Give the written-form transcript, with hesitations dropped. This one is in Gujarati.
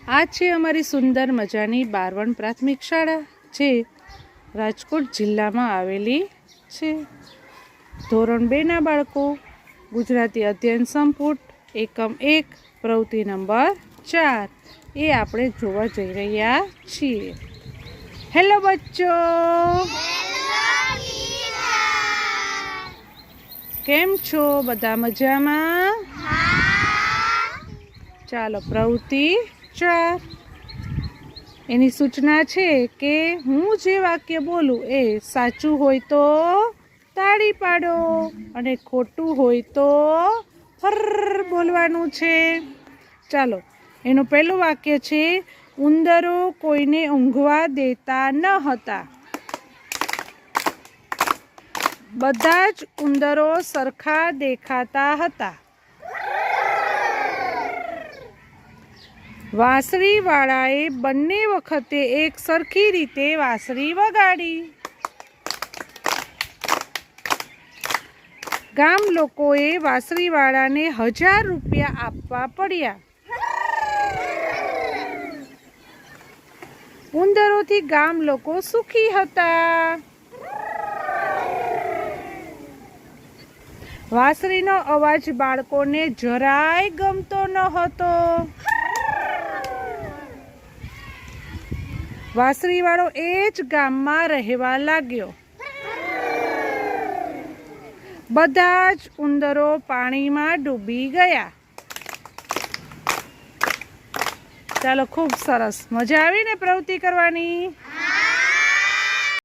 આ છે અમારી સુંદર મજાની બારવણ પ્રાથમિક શાળા, જે રાજકોટ જિલ્લામાં આવેલી છે. ધોરણ 2ના બાળકો ગુજરાતી અધ્યયન સંપુટ એકમ 1 પ્રવૃત્તિ નંબર 4 એ આપણે જોવા જઈ રહ્યા છીએ. હેલો બચ્ચો, કેમ છો? બધા મજામાં? ચાલો, પ્રવૃત્તિ 4 એની સૂચના છે કે હું જે વાક્ય બોલું એ સાચું હોય તો તાળી પાડો અને ખોટું હોય તો ફર બોલવાનું છે. ચાલો, એનું પહેલું વાક્ય છે, ઉંદરો કોઈને ઊંઘવા દેતા ન હતા. બધા જ ઉંદરો સરખા દેખાતા હતા. વાંસળીવાળાએ બંને વખતે એક સરખી રીતે વાંસળી વગાડી. ગામ લોકોએ વાંસળીવાળાને 1000 રૂપિયા આપવા પડ્યા. ઉંદરોથી ગામ લોકો સુખી હતા. વાંસળીનો અવાજ બાળકોને જરાય ગમતો ન હતો. વાંસળીવાળો એ જ ગામમાં રહેવા લાગ્યો. બધા જ ઉંદરો પાણીમાં ડૂબી ગયા. ચાલો, ખૂબ સરસ, મજા આવી ને પ્રવૃત્તિ કરવાની?